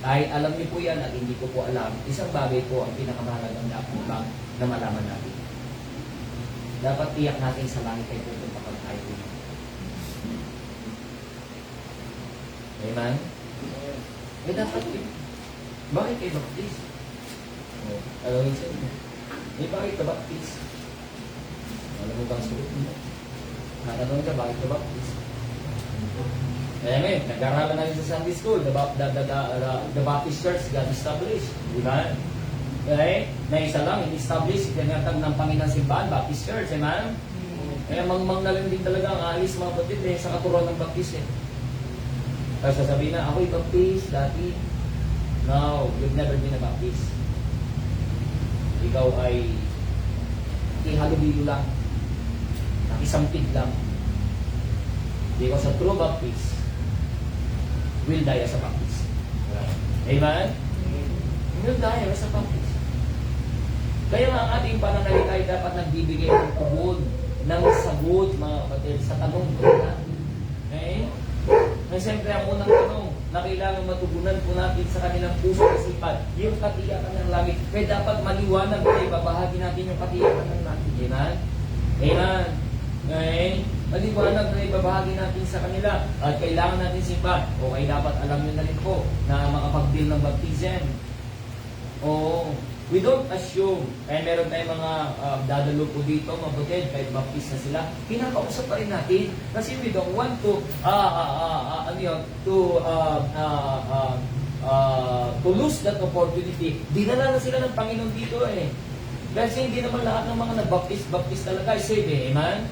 Kahit alam niyo po yan at hindi ko po alam, isang bagay po ang pinakamahalagang dapat na malaman natin. Dapat tiyak natin sa langit tayo pupunta pag tayo pupunta. Amen? Eh dapat bakit kayo baptist? Alam mo sa inyo. Bakit ka baptist? Alam mo bang sagot mo? Natanong ka, bakit ka baptist? Kaya ngayon, nag-aralan natin sa Sunday School, the Baptist Church got established. Di ba? Okay? Na isa lang, in-establish, tinatag ng Panginoon Simbahan, Baptist Church, amen? Kaya mang na lang din talaga ang alis mga batid sa katuruan ng Baptist eh. Tapos sasabihin na, ako'y Baptist, dati. No, you've never been a Baptist. Ikaw ay nakihalubilo lang. Nakisampid lang. Because a true Baptist will die as a Baptist. Amen? Will die as a Baptist. Kaya nga ang ating pananalita ay dapat nagbibigay ng tubod, ng sagot, mga kapatid, sa tanong ko na. Okay? Na siyempre ang unang tanong na kailangan matugunan po natin sa kanilang puso at isipan, yung katiyakan ng langit. Kaya dapat maliwanag na ibabahagi natin yung katiyakan ng langit. Amen? Amen? Okay? Maliwanag na ibabahagi natin sa kanila at kailangan natin simpan. Okay, dapat alam nyo na rin po na makapag-deal ng baptism. O, we don't assume, kaya meron tayong mga dadalo po dito, mabutid, kahit baptist na sila, pinakausap pa rin natin kasi we don't want to to lose that opportunity. Dinala na sila ng Panginoon dito eh. Kasi hindi naman lahat ng mga nag-baptist talaga ay saved eh. Amen?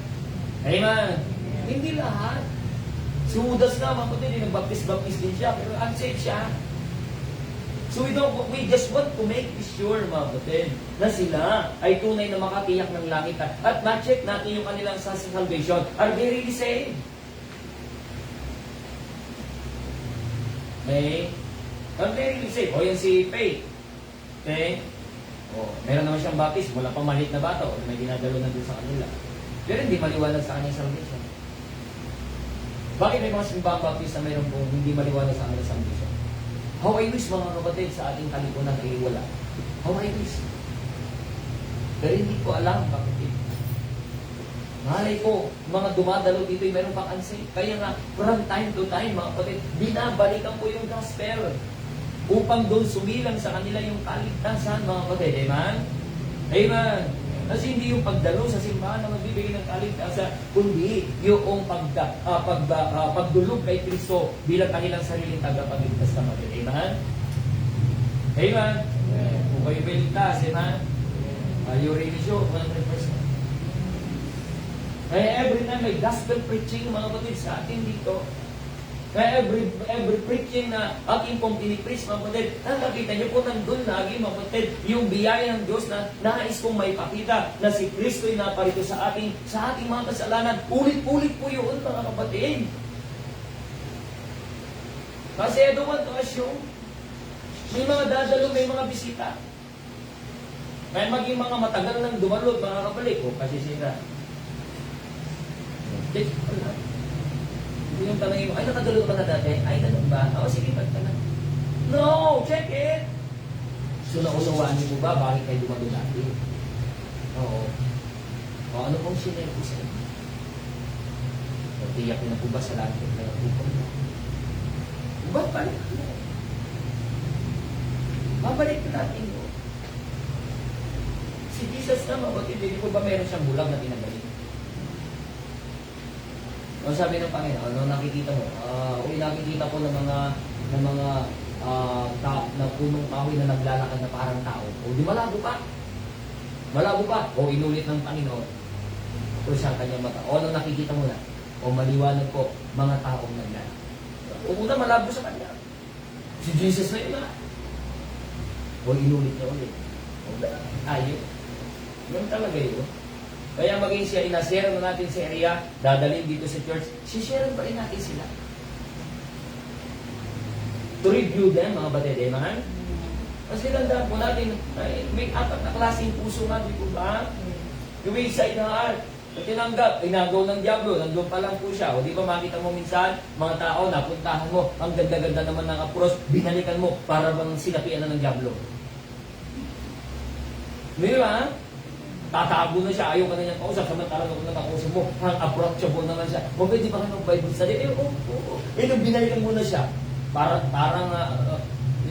Amen? Hindi lahat. Si Judas na, mabutid, nag-baptist din siya, pero unsaved siya. So we just want to make sure, mga kapatid, na sila ay tunay na makatiyak ng langit at ma-check natin yung kanilang salvation. Are they really saved? Okay? Are they really saved? O yan si Faith. Okay? O, meron naman siyang baptist, wala pang maliit na bata, o may dinadalo na doon sa kanila. Pero hindi maliwanag sa kanyang salvation. Bakit may mga simbang baptist na mayroon pong hindi maliwanag sa kanyang salvation? How I wish, mga kapatid, sa ating kalipunan ay wala. How I wish. Pero hindi ko alam, kapatid. Malay ko, mga dumadalo dito ay meron pang unsay. Kaya nga, from time to time, mga kapatid, binabalikan ko yung gospel upang doon sumilang sa kanila yung kaligtasan, mga kapatid. Amen? Amen? Kasi hindi yung pagdalo sa simbahan na magbibigay ng kaligtasan, kundi yung pagdulog kay Kristo bilang kanilang sariling tagapagligtas na mga. Amen? Amen? Kung kayo biligtas, amen? You really sure, 100%. Kaya every time may gospel preaching, mga kapatid, sa atin dito, kaya every preaching na aking pong pinipreach, mga kapatid, nakakita niyo po nandun lagi, mga kapatid, yung biyaya ng Diyos na nais kong may pakita na si Kristo'y naparito sa ating mga kasalanan. Ulit-ulit po yun, mga kapatid. Kasi I don't want to assume, may mga dadalo, may mga bisita. Kaya maging mga matagal nang dumalot, mga kapatid, o kasi sila. Check ko lang. Yung tanongin mo, ay nakadalo ka na dati? Ay, ganun ba? O sige, ba't ka na? No! Check it! So, naunawaan mo ba bakit kayo dumalo dati? Oo. O ano pong sinare ko sa inyo? O tiyak na po ba sa lahat ng nagpupon mo? Babalik mo. Babalik natin mo. Si Jesus naman, hindi ko ba meron siyang bulag na tinagaling? O sabi ng Panginoon, ano nakikita mo? Nakikita ko ng mga na punong kahoy na naglalakad na parang tao. O di malabo pa. Malabo pa. O inulit ng Panginoon. O siyang kanyang mata. O ano nakikita mo na? O maliwanag ko, mga taong naglalakad. O una malabo sa kanya. Si Jesus na yun na. O inulit niya ulit. O ayun. Yan talaga yun. Kaya maging siya, inashare na natin sa area, dadalhin dito sa church, share pa rin natin sila. To review them, mga batid, man. Kasi tandaan po natin, may apat na klaseng puso nga, di po ba? Yung isa heart, na tinanggap, inagaw ng Diablo, nandun pa lang po siya. O di ba makita mo minsan, mga tao, napuntahan mo, ang ganda-ganda naman ng approach, binalikan mo, para bang sinapian na ng Diablo. Di ba? Tatago na siya, ayaw ka na niyang kausap, samantalang ako na nakausap mo, ang approachable naman siya. O pwede ba ka ng Bible study? Nung binalikan mo na siya, parang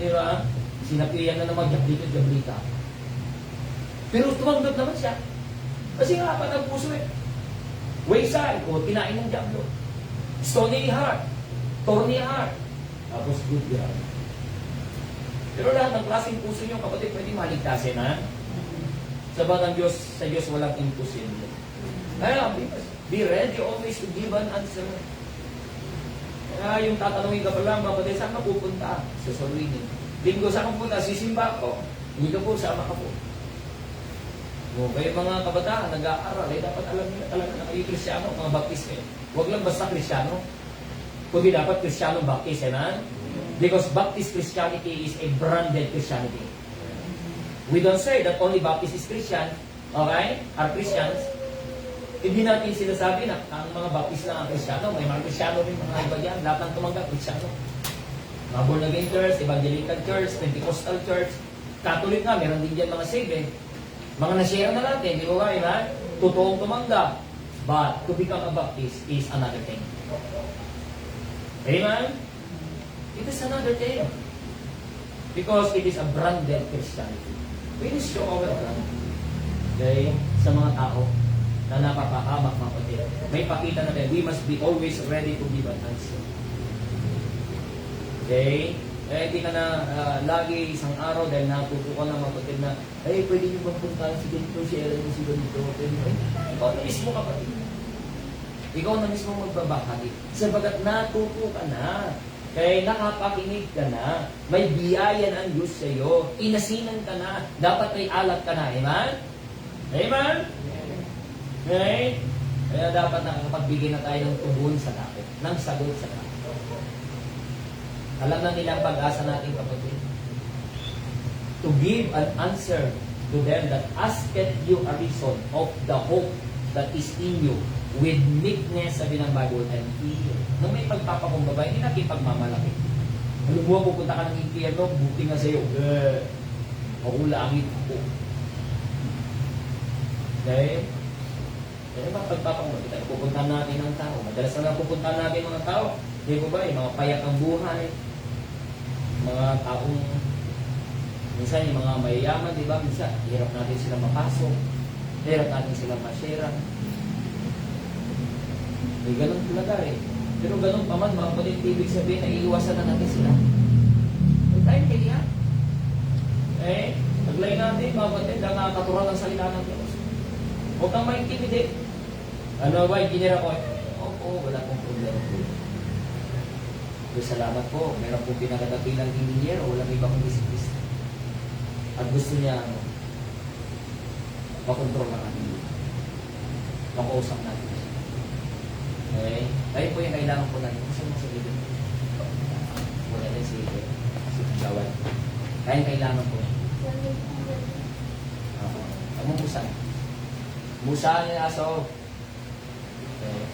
di ba? Sinapian na naman, gablika. Pero tumanggap naman siya. Kasi nga, apat ang puso eh. Wayside, o kinain ng Diablo. Stony heart, thorny heart, tapos good ground. Pero lahat ng klaseng puso niyo, kapatid, pwede maligtasin, ha? Sabat sa Diyos walang imposible. Kaya, be ready always to give an answer. Kaya yung tatanungin ka pa lang, kapatid, saan ka pupunta? Sa Sorwini. Linggo, saan ka pupunta? Sisimba ko. Hindi ka po, sama ka po. Kayo mga kabataan, nag-aaral, dapat alam nila talaga na kayo Kristiyano, mga baptist eh. Huwag lang basta Kristiyano. Kundi dapat Kristiyano baptist, amen? Because Baptist Christianity is a branded Christianity. We don't say that only Baptist is Christian, okay? Are Christians. Hindi natin sinasabi na ang mga Baptist lang ang Kristiyano. May mga Kristiyano rin mga iba yan. Lahat ng tumanggap, Kristiyano. Mga born again church, evangelical church, Pentecostal church, Catholic nga, meron din dyan mga save eh. Mga na-share na natin, di ba ba, iba? Totoong tumanggap. But to become a Baptist is another thing. Amen? It is another thing. Because it is a branded Christianity. We need to show our brand. Okay? Sa mga tao na napapahamak mga kapatid. May pakita natin, we must be always ready to give an answer. Okay? Hindi ka na lagi isang araw dahil natutukan ng mga kapatid na pwede nyo magpuntahan si ganito, share nyo si ganito. Ikaw na mismo kapatid. Ikaw na mismo magbabahagi. Sabagat natuto ka na. Kaya nakapakinig ka na. May biyaya ng Diyos sa iyo. Inasinan ka na. Dapat may alat ka na. Amen? Amen? Okay? Kaya dapat nakakapagbigay na tayo ng tugon sa tao. Ng sagot sa tao. Alam na nila ang pag-asa natin kapatid. To give an answer to them that asketh you a reason of the hope that is in you with meekness, sabi ng Bible, and fear. Nung may pagpapakumbaba, hindi natin pagmamalaki. Alam mo, pupunta ka ng impyerno, buti nga sa'yo. Maulangit ako. Okay? Kaya ba pagpapakumbaba? Pupuntahan natin ang tao. Madalas na pupuntahan natin mga tao. Hindi ko ba, mga payak ang buhay. Mga taong, minsan yung mga mayayaman, di ba? Minsan, hirap natin silang mapasok. Hirap natin silang masyera. May ganun talaga eh. Pero ganun pa man, mga kapatid, ibig sabihin na iiwasan na natin sila. May time kaya. Naglay natin, mga kapatid, ang nakakatural ng salita ng Diyos. Huwag kang ma-intimidate. Ano ba, engineer ako? Oo, wala pong problema po. So, salamat po. Meron pong pinakadapilang engineer o walang iba kong disipis. At gusto niya, makontrol na natin. Makausap natin. Okay? Tayo po yung kailangan po natin. Gusto mo sa bibig? Muna din si Gawad. Kaya yung kailangan po. Ang musan. Musan yung aso. Okay.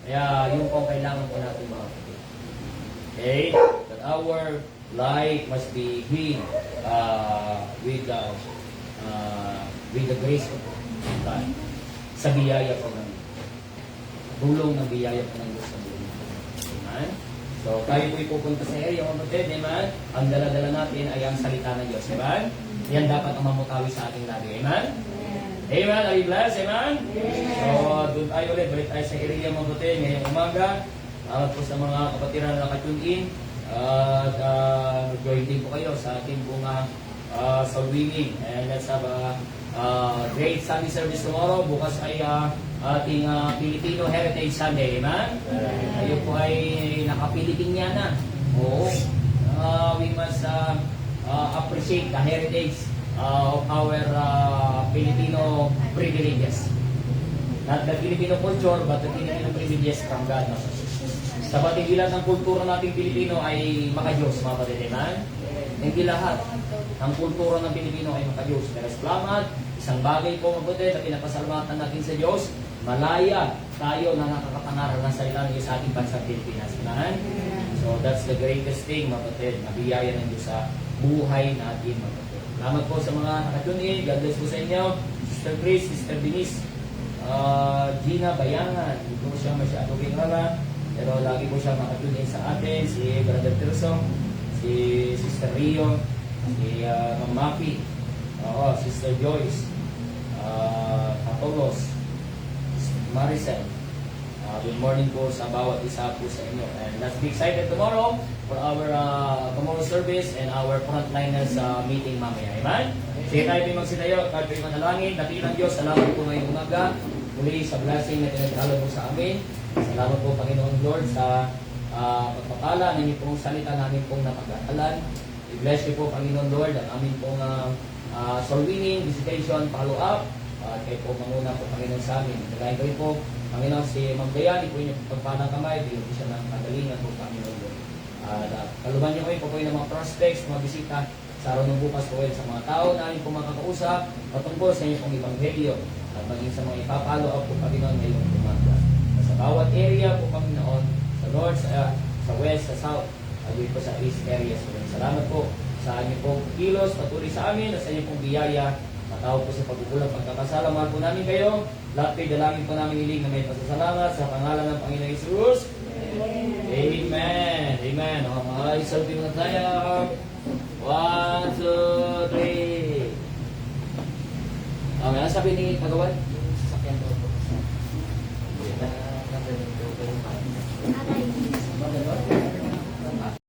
Kaya yung po kailangan po natin mga kapatid. Okay? That our life must be hid with the grace of God. Sa biyaya po ng tulong ng biyaya po ng Diyos sa buhay. Amen? So, tayo po ipupunta sa area, mga kapatid, amen? Ang dala-dala natin ay ang salita ng Diyos, amen? Yan dapat ang mamutawi sa ating labi, amen? Amen? Are you blessed, amen? So, doon tayo ulit, balik tayo sa area, mga kapatid, ngayong umaga. Salamat po sa mga kapatid na nakatune in. At join din po kayo sa ating pong soul winning. And let's have a great Sunday service tomorrow. Bukas ay ating Filipino Heritage Sunday, amen? Tayo po ay naka-Pilipiniana na. Oo. We must appreciate the heritage of our Filipino privileges. Not the Filipino culture, but the Filipino privileges from God. No? Sa patigilan ng kultura nating Pilipino ay makadiyos, mga kapatid, amen? Hindi lahat. Ang kultura ng Pilipino ay makadiyos. Pero salamat, isang bagay po, mga kapatid, na pinapasalamatan natin sa Diyos, malaya tayo na nakakapangaral ng salita ng Diyos sa ating bansang Pilipinas. Amen? So that's the greatest thing, mga kapatid, na biyaya ng Diyos sa buhay natin, mga kapatid. Salamat po sa mga nakatune in. God bless po sa inyo. Sister Grace, Sister Denise, Gina Bayangan. Hindi po siya masyado kilala, pero lagi po siya nakatune in sa atin. Si Brother Tirso, si Sister Rio, si Ma'am Mapi, Sister Joyce, Patolos, Maricel. Good morning po sa bawat isa po sa inyo. And let's be excited tomorrow for our tomorrow service and our frontliners meeting mamaya. Amen? Sige tayo po magsitayo, tayo po manalangin. Dakilang Diyos, salamat po ngayong umaga. Muli sa blessing na tinagdala po sa amin. Salamat po Panginoon Lord sa pagpapala ng inyong pong salita namin pong napag-aaralan. I-bless niyo po, Panginoon Lord, ang amin pong soul winning, visitation, follow-up. At kayo po manguna po, Panginoon, sa amin. Kagaya kayo po, Panginoon, si Ma'am Dayani po yung pagpanang kamay, bigyan po siya ng kagalingan po, Panginoon Lord. At kaluban niyo kayo po ng mga prospects, mga bisita sa araw ng bukas po sa mga tao na amin po makakausap patungkol sa inyo pong ebanghelyo at maging sa mga ipapalo up po, Panginoon, ngayong umaga. Sa bawat area po, Panginoon, sa north, sa west, sa south, at po sa east areas. Salamat po sa inyo pong kilos, patuloy sa amin, at sa inyo pong biyaya. Matawag po sa pagkukulang pagkakasala. Mahal po namin kayo. Lahat kayo dalangin po namin hiling na may pasasalamat sa pangalan ng Panginoon Jesus. Amen. Amen. O, mga isalpi mo na tayo. 1, 2, 3. Ano sabi ni Kagawan? Sasakyan daw po.
Aray.